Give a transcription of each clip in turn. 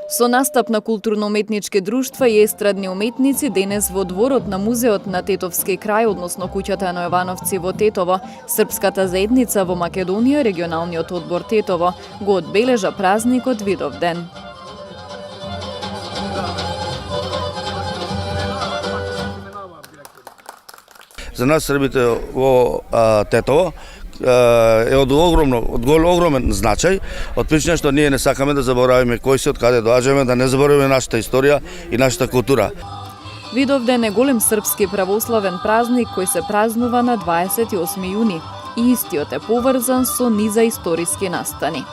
Со настап на културно-уметнички друштва и естрадни уметници денес во дворот на музеот на Тетовски крај, односно куќата на Јовановци во Тетово, српската заедница во Македонија, регионалниот одбор Тетово, го одбележа празникот Видовден. За нас Србите во Тетово е од огромен значај, од причина што ние не сакаме да заборавиме кои се, од каде доаѓаме, да не заборавиме нашата историја и нашата култура. Видовден е голем српски православен празник кој се празнува на 28 јуни и истиот е поврзан со низа историски настани.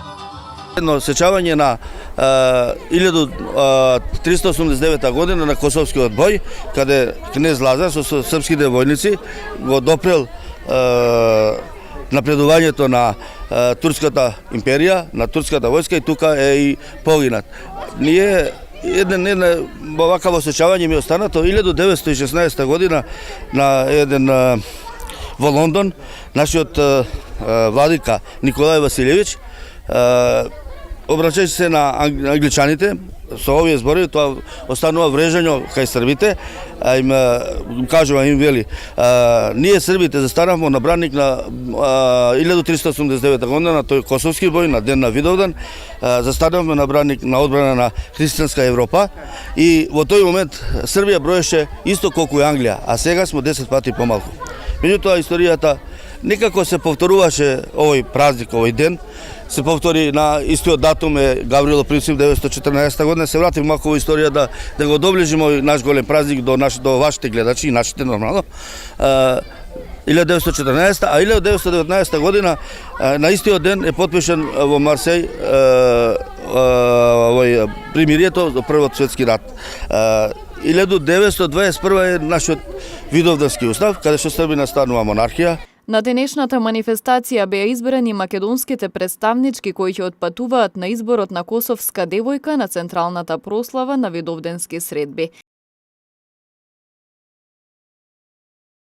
Едно сечавање на 1389 година на Косовскиот бој, каде кнез Лазар со српските војници го допрел напредувањето на турската империја, на турската војска и тука е и погинат. Ние една вакаво сечавање ми останато 1916 година на еден во Лондон, нашиот владика Николај Василевиќ обраќајќи се на англичаните со овие зборови, тоа останува врежање кај србите, а им кажува, им вели, ние србите застанавме на бранник на 1389 година на тој Косовски бој, на ден на Видовден, застанавме на бранник на одбрана на христијанска Европа и во тој момент Србија броеше исто колку и Англија, а сега сме 10 пати помалку. Меѓутоа историјата никако се повторуваше овој празник, овој ден, се повтори на истиот датум е Гаврило Принцип 914 година. Се вратим малку во историја да го доближимо наш голем празник до вашите гледачи и нашите нормално. 1914, а 1919 година на истиот ден е потпишан во Марсеј овој примирието до Првиот светски рат. 1921 е нашиот Видовденски устав, каде што Србина станува монархија. На денешната манифестација беа избрани македонските представнички кои ќе отпатуваат на изборот на косовска девојка на централната прослава на Видовденски средби.